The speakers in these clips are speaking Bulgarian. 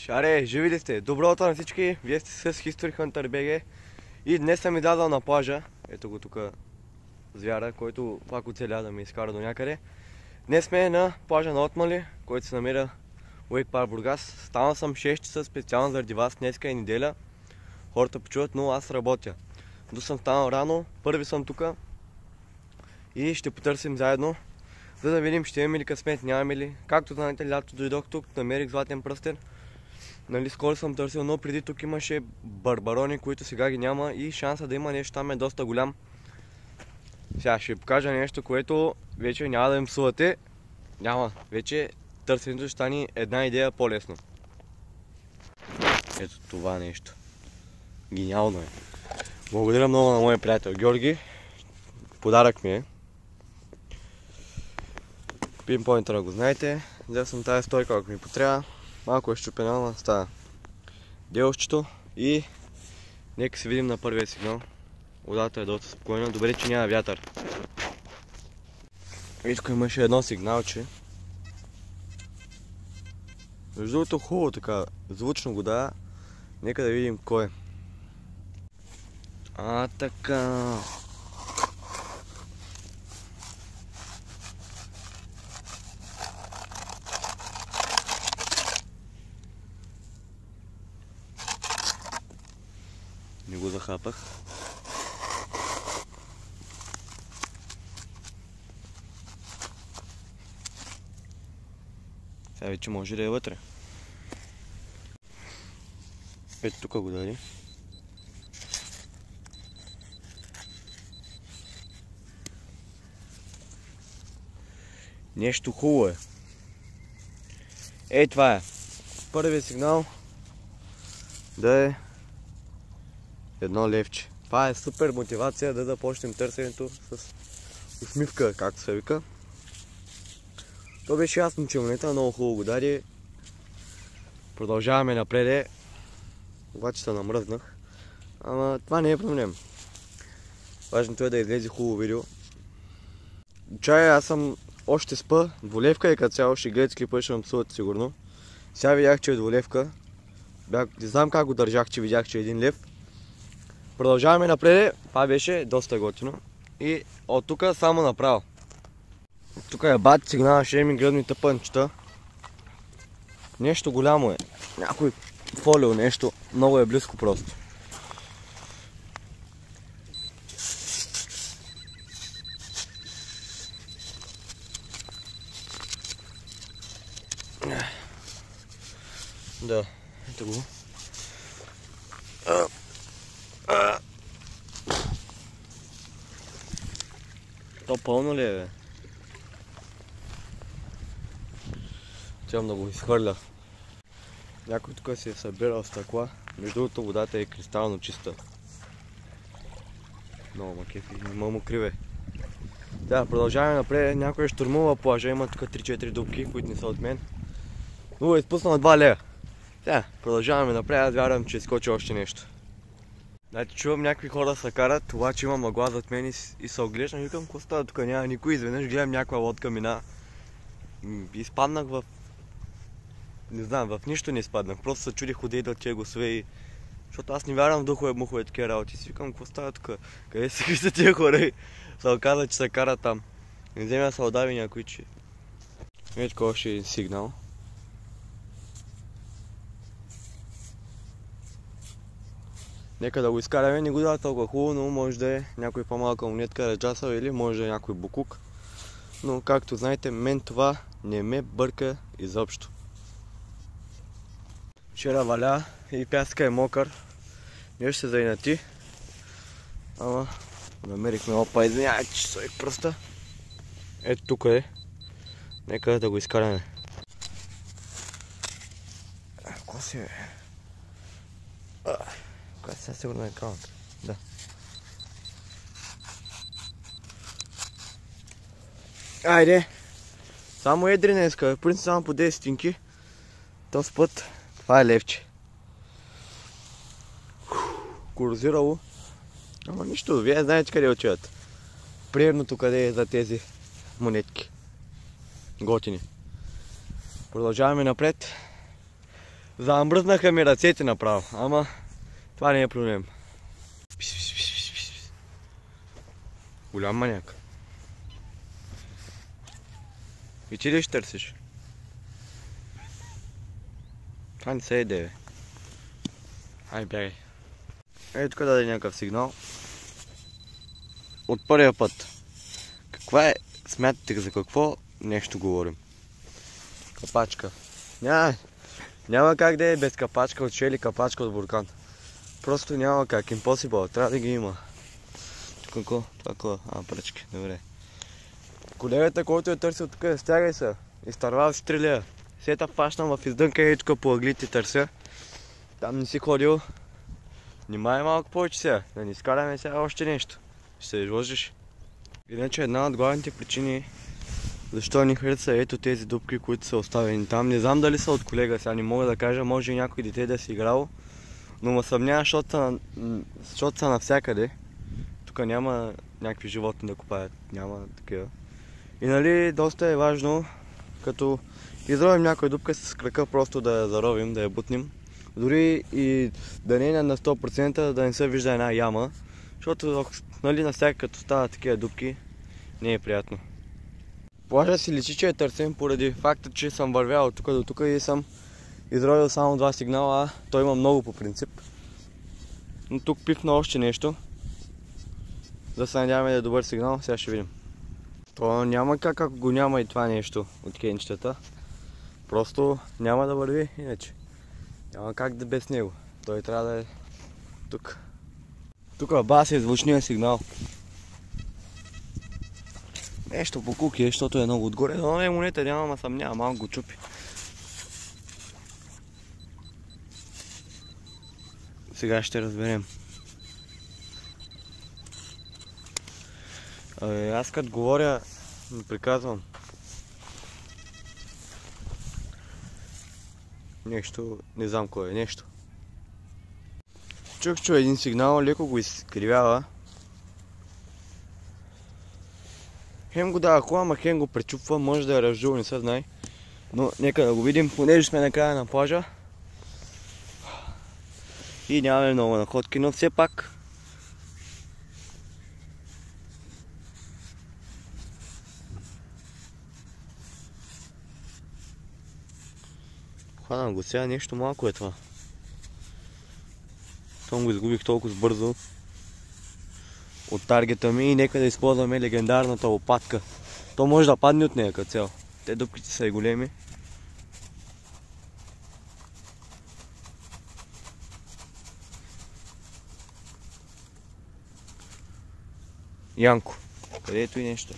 Аре, живи ли сте? Добро утро на всички, вие сте с History Hunter BG и днес съм излязъл на плажа. Ето го тук звяра, който пак оцеля да ме изкара до някъде. Днес сме на плажа на Отмали, който се намира Уейк Парк, Бургас. Станал съм 6 часа специално заради вас, днеска е неделя. Хората почуват, но аз работя. До съм станал рано, първи съм тук и ще потърсим заедно, за да видим ще имаме ли късмет, нямаме ли. Както знаете, лято дойдох тук, намерих златен пръстен. Нали, скоро съм търсил, но преди тук имаше барбарони, които сега ги няма и шанса да има нещо там е доста голям. Сега ще ви покажа нещо, което вече няма да им псувате. Няма, вече търсенето ще стане една идея по-лесно. Ето това нещо. Гениално е. Благодаря много на моя приятел Георги. Подарък ми е. Пинпойнтера го знаете. Взел съм тази стойка, ако ми потрябва. Малко е щупена, но става делчето и нека се видим на първия сигнал. Водата е доста спокойна, добре че няма вятър. И тук имаше едно сигналче. Между другото хубаво така, звучно го дава. Нека да видим кой е. Така. Не го захапах. Сега вече може да е вътре. Ето тук го даде. Нещо хубаво е. Ей, това е. Първият сигнал да е едно левче. Това е супер мотивация да започнем търсенето с усмивка, както се вика. То беше ясно, че монета много хубаво го даде. Продължаваме напред. Обаче се намръзнах. Ама това не е проблем. Важното е да излезе хубаво видео. Чай, аз съм още спа. Двулевка е като цяло, ще гледат клипа, ще ме псуват сигурно. Сега видях, че е двулевка. Не знам как го държах, че видях, че е 1 лев. Продължаваме напред, това беше доста готино. И от тук само направо. Тук е бат сигнала, ще ми гръдни тъпънчета. Нещо голямо е. Някой фолио, нещо. Много е близко просто. Да, ето го. То пълно ли е, бе? Трябва да го изхвърля. Някой тук си е събирал стъкла. Между другото водата е кристално чиста. Много макефи, има му криве. Да, продължаваме напред. Някой е штурмува плажа. Има тук 3-4 дупки, които не са от мен. Но е изпуснал 2 лева. Да, продължаваме напред. Аз вярвам, че изкочи още нещо. Знаете, чувам някакви хора се карат, обаче има мъгла зад мен и се оглеждам. Викам, какво става тук, няма никой. Изведнъж гледам някаква лодка мина. Изпаднах в... Не знам, в нищо не изпаднах. Просто се чудих къде идват тия гласове и... Защото аз не вярвам в духове, мухове, такива работи. Си викам, какво става тук? Къде са тия хора и се оказа, че се карат там. Не вземе да се отдави някой, че... Ето такова още сигнал. Нека да го изкараме, не го дава толкова хубаво, но може да е някой по-малка монетка раджасъл или може да е някой букук. Но както знаете, мен това не ме бърка изобщо. Вчера валя и пясъка е мокър. Нещо се заинати. Ама намерихме опа, извинявай, че сложих пръста. Ето тук е. Нека да го изкараме. Какво си бе? Когато сега сигурно е камък. Да. Айде! Само едри днеска, принцип само по 10 стинки. Този път това е левче. Корозирало. Ама нищо, вие знаете къде отиват. Приемното къде е за тези монетки. Готини. Продължаваме напред. Замръзнаха ми ръцете направо, ама това не е проблем. Голям маняк. И ти ли ще търсиш? Това не се еде, бе. Ай, бягай. Ей, тук даде някакъв сигнал. От първия път. Каква е? Смятате за какво нещо говорим? Капачка. Няма как да е без капачка от шели, капачка от буркан. Просто няма как. Impossible. Трябва да ги има. Какво? Това пръчки. Добре. Колегата, който е търсил тук, стягай се. Изтървал си 3 лея. Сета фашнам в издънка и тук по ъглите търся. Там не си ходил. Внимай малко повече сега. Да не изкараме сега още нещо. Ще се изложиш. Иначе една от главните причини защо ни хареса ето тези дупки, които са оставени там. Не знам дали са от колега, сега не мога да кажа, може и някой дете да си играло. Но ме съмнява, защото са навсякъде. Тук няма някакви животни да копаят, няма такива. И нали, доста е важно, като изровим някоя дупка с крака, просто да я заровим, да я бутнем. Дори и да не е на 100%, да не се вижда една яма. Защото нали, навсякъде като стават такива дупки, не е приятно. Плажа си личи, че е търсен поради факта, че съм вървял от тук до тук и съм изровил само 2 сигнала, а той има много по принцип. Но тук пипна още нещо. Да се надяваме да е добър сигнал, сега ще видим. То няма как, ако го няма и това нещо от кенчетата. Просто няма да върви иначе. Няма как да без него. Той трябва да е тук. Тук баси е звучния сигнал. Нещо по куки, защото е много отгоре. Но не монета няма, ма съмнява, малко го чупи. Сега ще разберем. Аз като говоря, не приказвам. Нещо, не знам кое е, нещо. Чух един сигнал, леко го изкривява. Хем го дава хубава, ама хем го пречупва, може да е разжул, не се знае. Но нека да го видим, понеже сме на края на плажа. И нямаме много находки, но все пак хванам го сега, нещо малко е това. Том го изгубих толкова бързо от таргета ми и нека да използваме легендарната лопатка. То може да падне от нея като цяло. Те дупките са и големи. Янко. Където и нещо.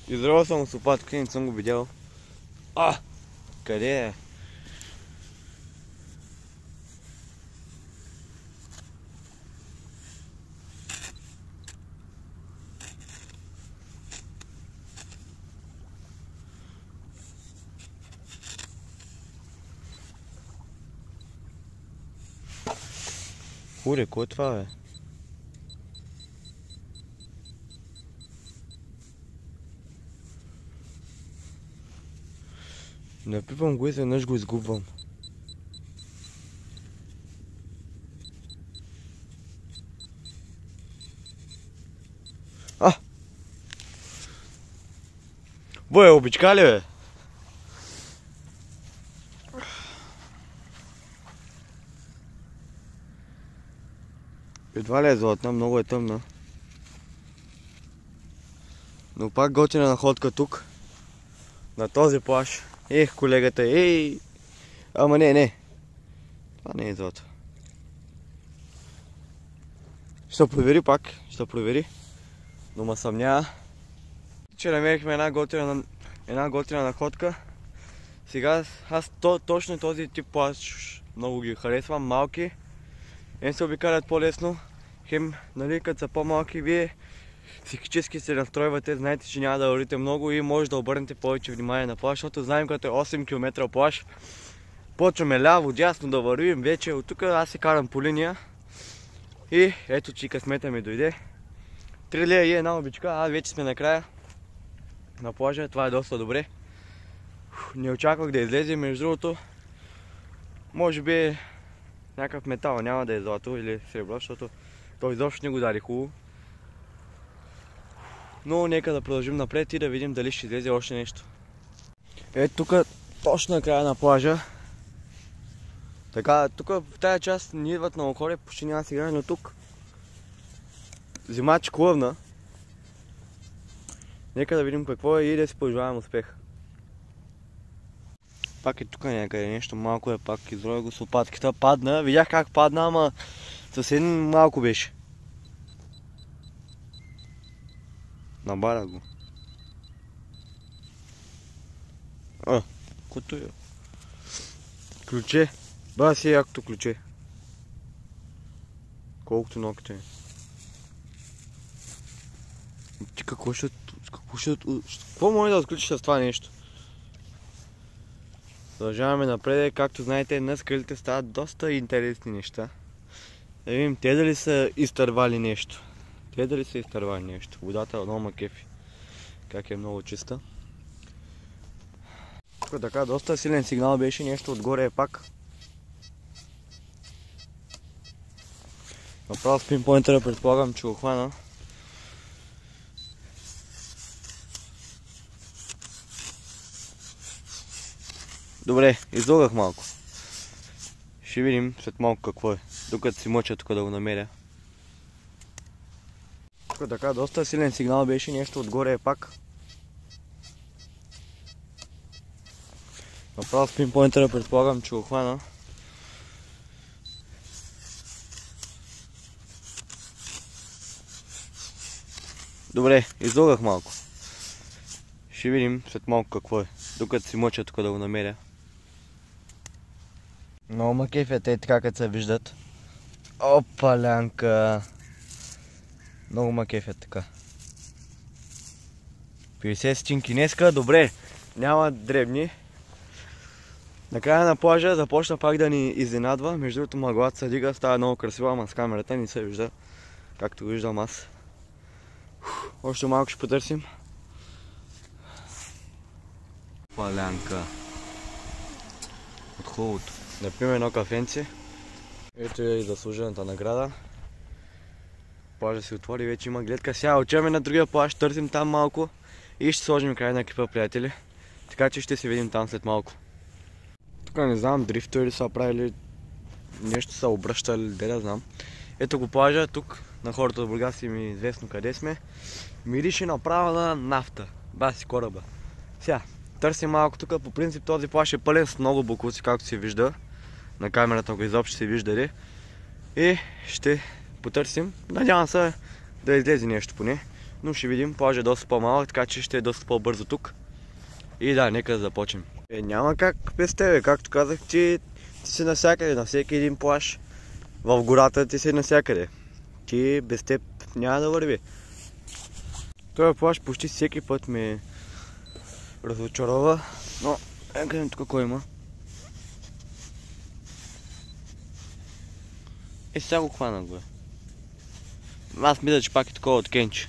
Изровал съм с лопатка и не съм го видял. Къде е? Хуре, кой е това, бе? Напипвам го и изведнъж го изгубвам. Бой, обичка ли, бе? Едва ли е златна, много е тъмна. Но пак готина находка тук. На този плаж. Колегата, Ама не. Това не е злато. Ще провери пак, Но ма съмнява, че намерихме една готина находка. Сега аз точно този тип плаж много ги харесвам, малки. Хем се обикалят по-лесно, хем, нали, като са по-малки, вие психически се настройвате, знаете, че няма да вървите много и може да обърнете повече внимание на плаж, защото знаем, като е 8 км плаж, почваме ляво, дясно да вървим вече. От тук аз се карам по линия, И ето, че късмета ми дойде. 3 лея и една обичка, а вече сме накрая на плажа. Това е доста добре. Не очаквах да излезе, между другото. Може би е някакъв метал, няма да е злато или сребро, защото той изобщо не го даде хубаво. Но нека да продължим напред и да видим дали ще излезе още нещо. Ето тук, точно на края на плажа. Така, тук в тази част ни идват много хора, почти няма сигнали, но тук зимач клъвна. Нека да видим какво е и да си пожелаем успех. Пак е тук някъде нещо, малко е пак изроя го с лопатката. Падна, видях как падна, ама съвсем малко беше. Набарах го. Кото е? Ключе. Ба си якото ключе. Колкото ногти е. Ти какво може да отключиш с това нещо? Продължаваме напред, както знаете, на скалите стават доста интересни неща. Да видим, те дали са изтървали нещо. Водата много ма кефи. Как е много чиста. Тук така, доста силен сигнал беше, нещо отгоре е пак. Направо с пинпойнтера предполагам, че го хвана. Добре, излогах малко. Ще видим след малко какво е. Докато си мъча тук да го намеря. Тук така, доста силен сигнал беше, нещо отгоре е пак. Направо с пинпойнтера предполагам, че го хвана. Добре, излогах малко. Ще видим след малко какво е. Докато си мъча тук да го намеря. Много ма кефят е така, като се виждат. Опа, лянка! Много ма кефят така. 50 стотинки днеска, добре. Няма дребни. Накрая на плажа започна пак да ни изненадва. Между другото мъглата се дига, става много красива, ама с камерата не се вижда. Както виждам аз. Още малко ще потърсим. Палянка. От хубавото. Например едно кафенце. Ето е и заслужената награда. Плажа се отвори, вече има гледка. Сега отиваме на другия плаж, търсим там малко и ще сложим край на екипа, приятели. Така че ще се видим там след малко. Тук не знам, дрифтове ли са правили, нещо са обръщали, де да знам. Ето го плажа, тук на хората от Бургас им е известно къде сме. Мирише направо на нафта. Баси кораба. Сега, търсим малко тук, по принцип този плаж е пълен с много боклуци, както се вижда. На камерата го изобщо се вижда ли. И ще потърсим. Надявам се да излезе нещо поне. Но ще видим, плажът е доста по-малък, така че ще е доста по-бързо тук. И да, нека да започнем. Няма как без тебе, както казах, ти си навсякъде, на всеки един плаж. В гората ти си навсякъде. Ти без теб няма да върви. Този плаж почти всеки път ме разочарова, но гледам тук кой има. Сега го хванах бе. Аз мисля, че пак е такова от кенче.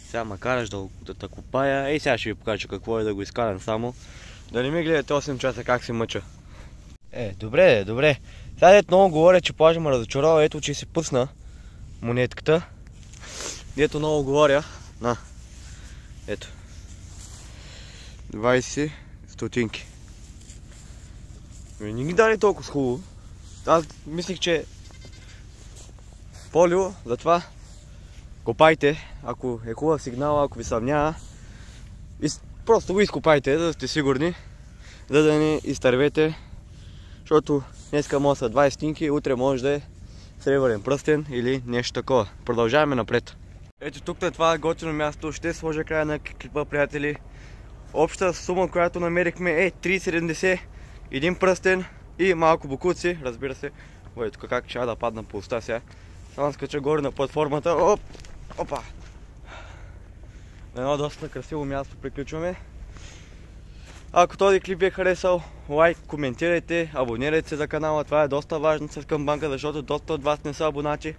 Сега ма караш да те копая. Сега ще ви покажа какво е да го изкарам само. Да не ми гледате 8 часа как се мъча. Добре. Сега дето много говоря, че плажа ме разочарова, ето че си пусна монетката. Дето много говоря. На. Ето. 20 стотинки. Не ги дали толкова хубаво. Аз мислих, че полио, затова копайте, ако е хубав сигнал, ако ви съмнява. Просто го изкопайте, за да сте сигурни, за да не изтървете. Защото днеска може са 20 стотинки, утре може да е сребърен пръстен или нещо такова. Продължаваме напред. Ето тук на това готино място ще сложа края на клипа, приятели. Обща сума, която намерихме е 3,70, един пръстен и малко бокуци, разбира се. Ой, тук как ще да падна по уста сега. Само скача горе на платформата. Опа! На едно доста красиво място приключваме. Ако този клип ви е харесал, лайк, коментирайте, абонирайте се за канала, това е доста важно с камбанка, защото доста от вас не са абонати.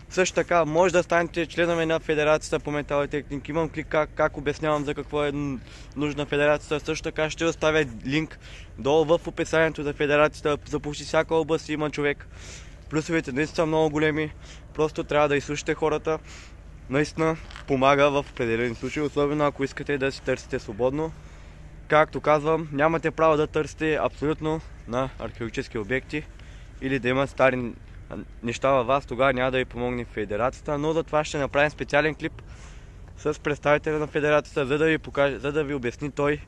Също така, може да станете членове на Федерацията по метал и техники. Имам клик как обяснявам за какво е нужна Федерацията. Също така ще оставя линк долу в описанието за Федерацията. За почти всяка област има човек. Плюсовете наистина са много големи. Просто трябва да изслушате хората. Наистина помага в определени случаи, особено ако искате да си търсите свободно. Както казвам, нямате право да търсите абсолютно на археологически обекти или да имат стари неща във вас, тогава няма да ви помогне Федерацията, но за това ще направим специален клип с представителя на Федерацията, за да ви обясни той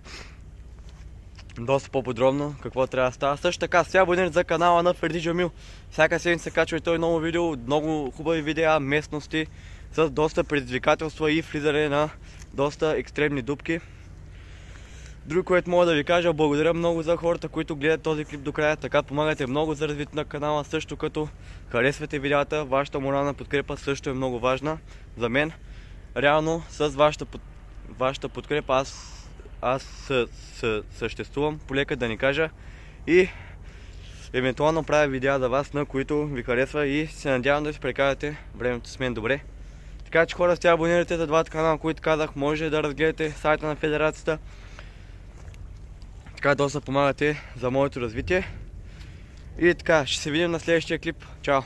доста по-подробно какво трябва да става. Също така, сега абонирайте за канала на Ферди Джамил. Всяка седмица качва и той ново видео, много хубави видеа, местности с доста предизвикателства и влизане на доста екстремни дупки. Друго, което мога да ви кажа, благодаря много за хората, които гледат този клип до края, така помагате много за развитие на канала, също като харесвате видеята, вашата морална подкрепа също е много важна за мен. Реално с вашата подкрепа аз съществувам, полека да ни кажа, и евентуално правя видеа за вас, на които ви харесва, и се надявам да си прекарате времето с мен добре. Така че хора, сега абонирайте за двата канала, които казах, може да разгледате сайта на Федерацията. Така доста помагате за моето развитие. И така, ще се видим на следващия клип. Чао!